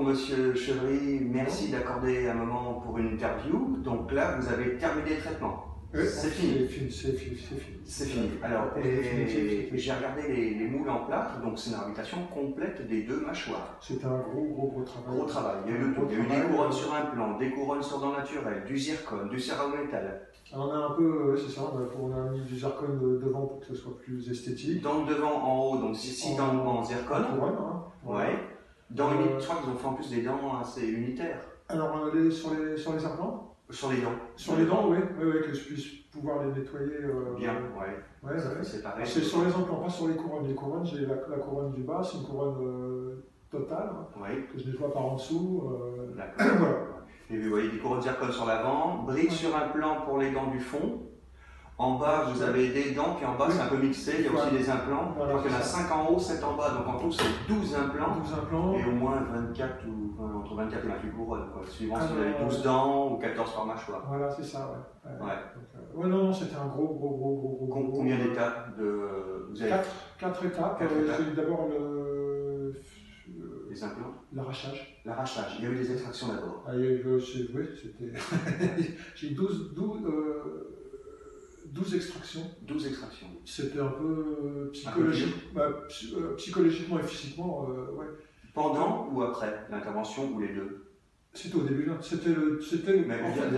Bonjour Monsieur Chevry, merci d'accorder un moment pour une interview. Donc là, vous avez terminé le traitement. Oui, c'est fini. C'est fini. C'est fini. Alors, j'ai regardé les moules en plâtre, donc c'est une réhabilitation complète des deux mâchoires. C'était un gros travail. Gros travail. Il y a eu, des couronnes sur implant, des couronnes sur dents naturelles, du zircone, du céramétal. Alors on a un peu, c'est ça, on a mis du zircone devant pour que ce soit plus esthétique. Dans le devant, en haut, donc 6 dents en zircone. Couronne, hein. Ouais. Je crois qu'ils ont fait en plus des dents assez unitaires. Alors, sur les implants? Sur les dents. Sur les dents, oui, que je puisse pouvoir les nettoyer. Bien, ouais. C'est pareil. C'est sur les implants, pas sur les couronnes. Les couronnes, j'ai la couronne du bas, c'est une couronne totale, que je nettoie par en dessous. D'accord. Voilà. Et vous voyez des couronnes zircone sur l'avant, briques sur implant pour les dents du fond. En bas, vous avez des dents, puis en bas, c'est un peu mixé, il y a aussi des implants. Voilà, je crois qu'il y en a 5 en haut, 7 en bas, donc en tout, c'est 12 implants. 12 implants. Et au moins 24 entre 24 et 28 couronnes, suivant si vous avez 12 dents ou 14 par mâchoire. Voilà, c'est ça, ouais. Donc, non, c'était un gros. Combien d'étapes vous avez 4 étapes. J'ai d'abord les implants. L'arrachage. L'arrachage. Il y a eu des extractions d'abord. Oui, c'était. J'ai 12 extractions. 12 extractions. C'était un peu psychologiquement et physiquement, ouais. Pendant ou après l'intervention ou les deux? C'était au début, là. Mais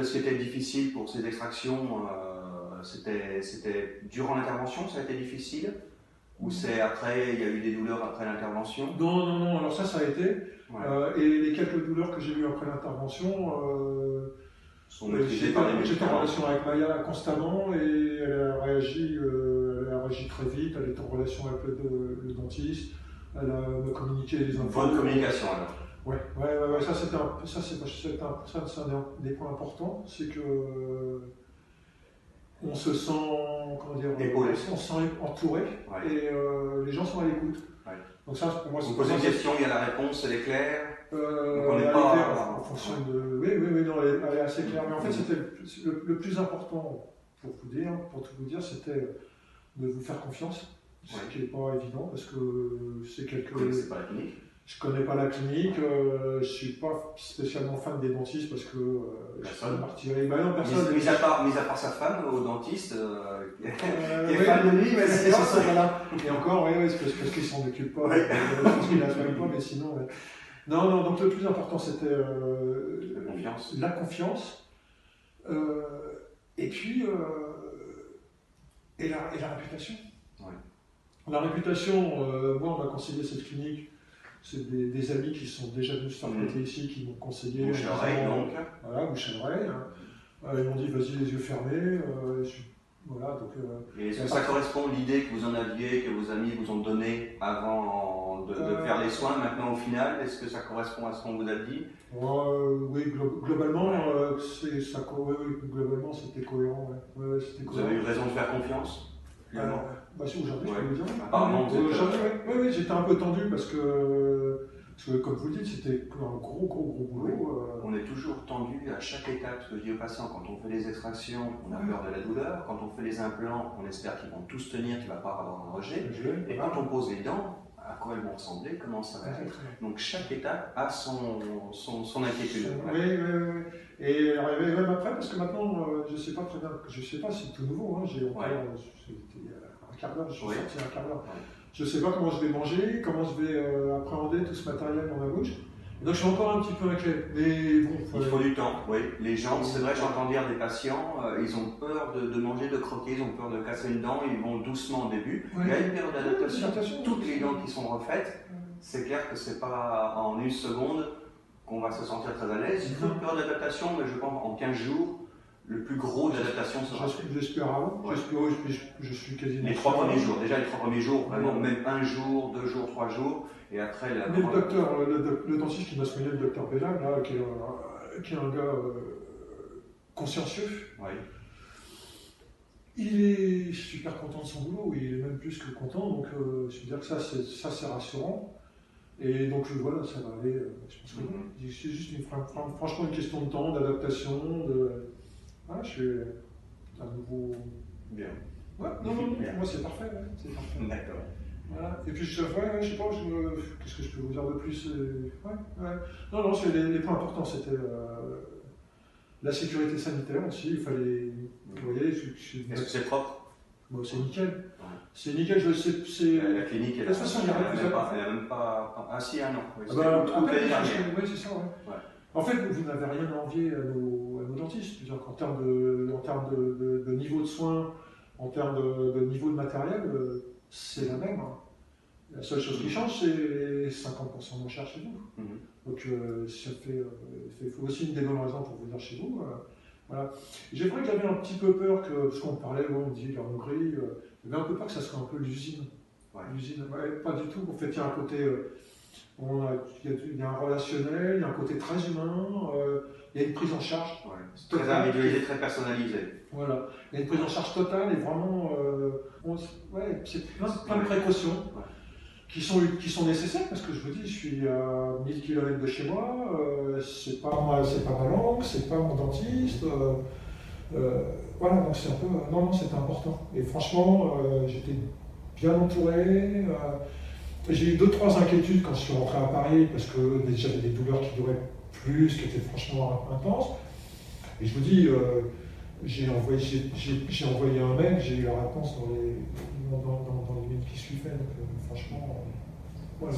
ce qui était difficile pour ces extractions, c'était durant l'intervention, ça a été difficile? Ou c'est après, il y a eu des douleurs après l'intervention? Non, alors ça a été. Ouais. Et les quelques douleurs que j'ai eues après l'intervention, j'étais en relation avec Maya constamment et elle a réagi très vite, elle était en relation avec le dentiste, elle a me communiqué les infos. Bonne communication alors. Ouais, ça c'est un des points importants, c'est que on se sent, épaulé. On se sent entouré et les gens sont à l'écoute. Ouais. Donc ça, pour moi, vous posez une question, il y a la réponse, elle est claire. On n'est pas en fonction de. Oui, non, elle est assez claire. Mais en fait, c'était le plus important pour tout vous dire, c'était de vous faire confiance, ce qui n'est pas évident parce que c'est quelque. Vous ne connaissez pas la clinique? Je ne connais pas la clinique, je ne suis pas spécialement fan des dentistes parce que je suis martyrisé. Non, personne. Mis à part sa femme, au dentiste, qui est fan de lui, mais c'est ça. Voilà. Et encore, c'est parce qu'ils ne s'en occupent pas. Je pense qu'ils ne la soignent pas, mais sinon. Non, donc le plus important c'était la confiance. Et puis, et la réputation. Ouais. La réputation, moi on m'a conseillé cette clinique. C'est des amis qui sont déjà venus se faire traiter ici, qui m'ont conseillé. Bouche à oreille, donc. Voilà, bouche à oreille. Ils m'ont dit, vas-y, les yeux fermés. Voilà, donc. Et est-ce que ça correspond à l'idée que vous en aviez, que vos amis vous ont donnée avant de faire les soins, maintenant au final? Est-ce que ça correspond à ce qu'on vous a dit? Oui, globalement, globalement c'était cohérent. Ouais, vous avez eu raison de faire confiance? Aujourd'hui, je peux le dire. Apparemment, oui, j'étais un peu tendu parce que comme vous le dites, c'était un gros boulot. On est toujours tendu à chaque étape, ce que je dis aux patients, quand on fait les extractions, on a peur de la douleur, quand on fait les implants, on espère qu'ils vont tous tenir, qu'il ne va pas avoir un rejet, et quand on pose les dents, à quoi elles vont ressembler, comment ça va être. Donc chaque étape a son inquiétude. Oui. Et même après, parce que maintenant, je ne sais pas très bien, je ne sais pas si c'est tout nouveau, j'ai encore un quart d'heure, je suis sorti un quart d'heure. Je ne sais pas comment je vais manger, comment je vais appréhender tout ce matériel dans ma bouche. Et donc je suis encore un petit peu inquiet. Mais bon, il faut du temps, oui. Les gens, c'est vrai, j'entends dire des patients, ils ont peur de manger, de croquer, ils ont peur de casser une dent, ils vont doucement au début. Il y a une période d'adaptation, toutes les dents qui sont refaites, c'est clair que ce n'est pas en une seconde qu'on va se sentir très à l'aise. Il faut une période d'adaptation, mais je pense en 15 jours, le plus gros d'adaptation sera fait. J'espère avant, je suis quasiment. Les 3 premiers jours, déjà les 3 premiers jours, vraiment même 1 jour, 2 jours, 3 jours, et après la. Mais le dentiste qui m'a soigné, le docteur Bellal, là, qui est un gars consciencieux, il est super content de son boulot, il est même plus que content, donc je veux dire que ça c'est rassurant. Et donc voilà, ça va aller, je pense que c'est juste franchement une question de temps, d'adaptation, je suis un nouveau. Bien. Ouais, non, pour moi c'est parfait. D'accord. Voilà. Et puis, je sais pas, qu'est-ce que je peux vous dire de plus? Non, les points importants, c'était la sécurité sanitaire aussi. Il fallait. Vous voyez, est-ce que c'est propre? Bon, c'est nickel. Ouais. C'est nickel, la clinique, elle n'a même pas. Ah, si, un an. Oui, oui, c'est ça, ouais. En fait, vous n'avez rien à envier à nos dentistes. Je veux dire qu'en termes de niveau de soins, en termes de niveau de matériel, c'est la même. Hein. La seule chose qui change, c'est 50% moins cher chez vous. Donc, ça fait aussi une des bonnes raisons pour venir chez vous. Voilà. J'ai vrai que j'avais un petit peu peur parce qu'on parlait, on dit la Hongrie, j'avais un peu peur que ça soit un peu l'usine. Ouais. L'usine, pas du tout. En fait, il y a un côté, il y a un relationnel, il y a un côté très humain, il y a une prise en charge. Ouais. Très individualisé, très personnalisé. Voilà. Il y a une prise en charge totale et vraiment, c'est plein de précautions. Ouais. Qui sont nécessaires parce que je vous dis, je suis à 1000 km de chez moi, c'est pas ma langue, c'est pas mon dentiste, voilà, donc c'est un peu, non, c'était important. Et franchement, j'étais bien entouré. J'ai eu 2-3 inquiétudes quand je suis rentré à Paris parce que j'avais des douleurs qui duraient plus, qui étaient franchement intenses. Et je vous dis, j'ai envoyé un mail, j'ai eu la réponse dans les minutes qui suivaient. Donc, franchement, voilà.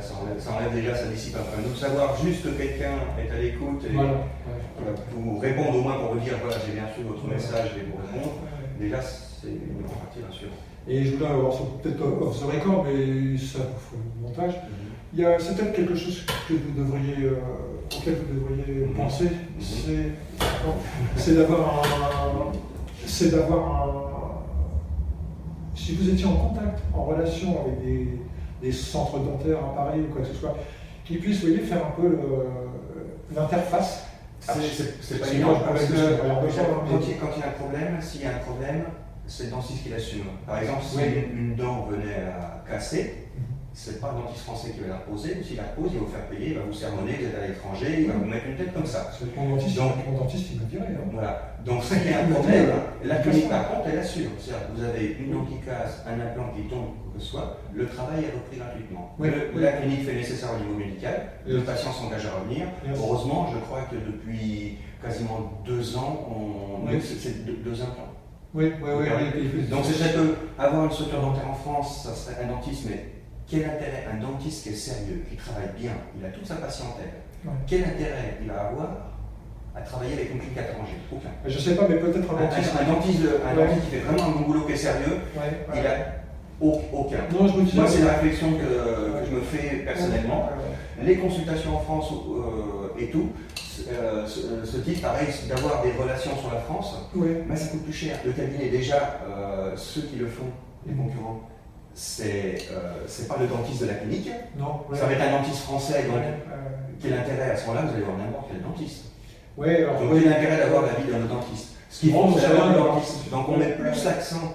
Ça enlève déjà, ça dissipe un peu. Donc savoir juste que quelqu'un est à l'écoute et vous répondre au moins pour vous dire voilà, j'ai bien reçu votre message et vous répondre, déjà c'est une grande partie rassurante. Et je voulais avoir peut-être off the record, mais ça faut le montage. C'est peut-être quelque chose que vous devriez, auquel vous devriez penser, c'est d'avoir si vous étiez en contact, en relation avec des centres dentaires à Paris ou quoi que ce soit, qui puissent, vous voyez, faire un peu l'interface. C'est pas évident parce que quand il y a un problème, s'il y a un problème, c'est le dentiste qui l'assume. Par exemple, si une dent venait à casser, c'est pas le dentiste français qui va la reposer, ou s'il la repose, il va vous faire payer, il va vous sermonner, vous êtes à l'étranger, il va vous mettre une tête comme ça. Mon dentiste, il me dirait. Hein. Voilà. Donc s'il y a un problème, la clinique par contre, elle assure. C'est-à-dire que vous avez une dent qui casse, un implant qui tombe, quoi que ce soit, le travail est repris gratuitement. La clinique fait le nécessaire au niveau médical, le patient s'engage à revenir. Heureusement, je crois que depuis quasiment 2 ans, c'est 2 implants. Oui. Donc c'est vrai que avoir une structure dentaire en France, ça serait un dentiste, mais quel intérêt un dentiste qui est sérieux, qui travaille bien, il a toute sa patientèle, quel intérêt il va avoir à travailler avec une clinique étrangère? Aucun. Je ne sais pas, mais peut-être un dentiste. Un dentiste qui fait vraiment un bon boulot, qui est sérieux, il a aucun. Non, moi, c'est la réflexion que je me fais personnellement. Les consultations en France et tout, ce type, pareil, d'avoir des relations sur la France, mais ça coûte plus cher. Le cabinet, déjà, ceux qui le font, les concurrents, c'est pas le dentiste de la clinique. Non. Ça va être un dentiste français, donc quel intérêt à ce moment-là, vous allez voir n'importe quel dentiste. Donc quel intérêt d'avoir l'avis d'un dentiste. Ce qui font, c'est l'avis d'un dentiste. Donc on met plus l'accent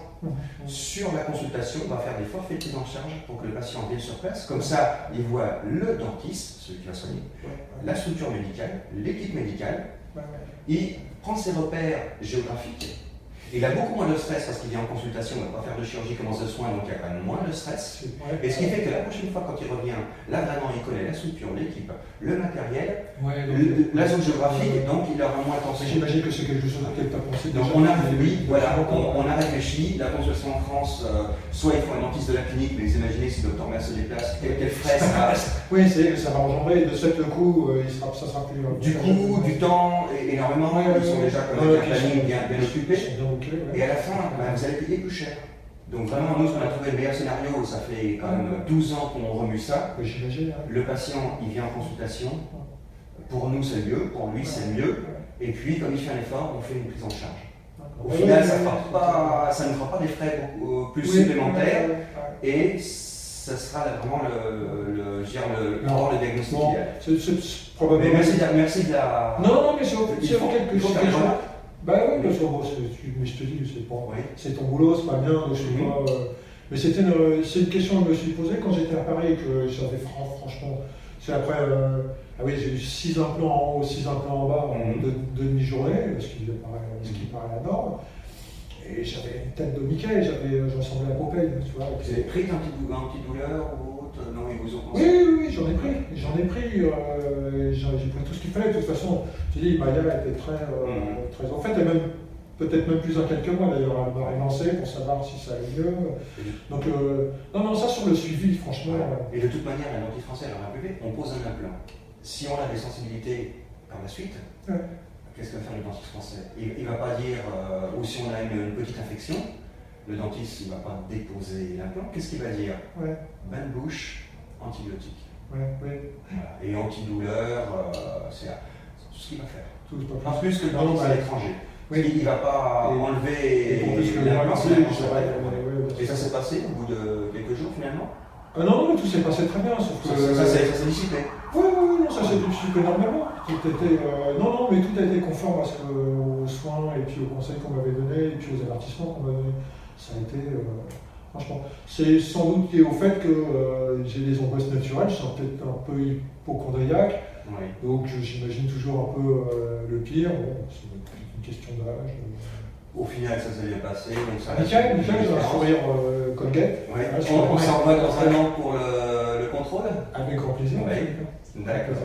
sur la consultation, on va faire des forfaits de prise en charge pour que le patient vienne sur place. Comme ça, il voit le dentiste, celui qui va soigner, la structure médicale, l'équipe médicale, il prend ses repères géographiques. Il a beaucoup moins de stress parce qu'il vient en consultation, il ne va pas faire de chirurgie, commence de soins, donc il y a quand même moins de stress. Et ce qui fait que la prochaine fois, quand il revient, là vraiment il connaît la structure, l'équipe, le matériel, la zone géographique, donc il aura moins attention. J'imagine que c'est quelque chose auquel tu as pensé. Donc on a réfléchi, la consultation en France, soit il faut un dentiste de la clinique, mais vous imaginez si le docteur Merce se déplace, quel frais ça va. Oui, ça va engendrer, de ce fait le coût, ça sera plus. Du coût, du temps, énormément, ils sont déjà comme avec un planning bien occupé. Et à la fin, vous allez payer plus cher. Donc vraiment, nous, on a trouvé le meilleur scénario, ça fait quand même 12 ans qu'on remue ça. Le patient, il vient en consultation, pour nous c'est mieux, pour lui c'est mieux, et puis comme il fait un effort, on fait une prise en charge. Au final, ça ne fera pas des frais plus supplémentaires, et ça sera vraiment le diagnostic idéal. Mais merci de la... Non, mais c'est quelque chose. Bah oui, parce que mais je te dis, c'est ton boulot, c'est pas bien, je sais pas. Mais c'est une question que je me suis posée quand j'étais à Paris et que j'avais franchement. C'est après, j'ai eu 6 implants en haut, 6 implants en bas de demi-journée, ce qui paraît la norme. Et j'avais une tête de Mickey, j'en ressemblais à Popeye, tu vois. Vous avez pris antidouleur ou autre? Non, ils vous ont conseillé? Oui, j'en ai pris. J'ai pris tout ce qu'il fallait. De toute façon, je dis, Maya était très en fait, elle même peut-être même plus inquiète que moi d'ailleurs, elle m'a relancé pour savoir si ça allait mieux. Donc, non, ça sur le suivi, franchement. Et de toute manière, la dentiste française, on pose un implant. Si on a des sensibilités par la suite, qu'est-ce que va faire le dentiste français? Il ne va pas dire, ou si on a une petite infection, le dentiste il ne va pas déposer l'implant. Qu'est-ce qu'il va dire? Bain de bouche, antibiotique. Voilà. Et antidouleur, c'est tout ce qu'il va faire. En plus que le dentiste à l'étranger. Il ne va pas enlever l'implant. Et ça s'est passé au bout de quelques jours finalement? Non, tout s'est passé très bien. Sauf que, ça s'est dissipé. Oui, ça s'est dissipé normalement. Non, mais tout a été conforme aux soins et puis aux conseils qu'on m'avait donnés et puis aux avertissements qu'on m'avait donnés. Ça a été, franchement, c'est sans doute lié au fait que j'ai des angoisses naturelles, je suis peut-être un peu hypochondriaque, donc j'imagine toujours un peu le pire. Bon, c'est une question d'âge. Au final, ça s'est bien passé. Michael, j'ai un sourire Colgate. On s'en va dans un an pour le contrôle? Avec grand plaisir. D'accord.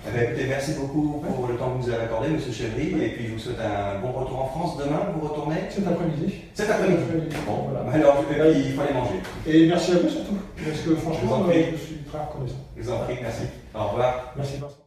Écoutez, merci beaucoup pour le temps que vous nous avez accordé, M. Chevry, et puis je vous souhaite un bon retour en France. Demain, vous retournez? Cet après-midi. Cet après-midi. Bon, voilà. Alors, il faut aller manger. Et merci à vous surtout, parce que franchement, je suis très reconnaissant. Je vous en prie, merci. Au revoir. Merci Vincent.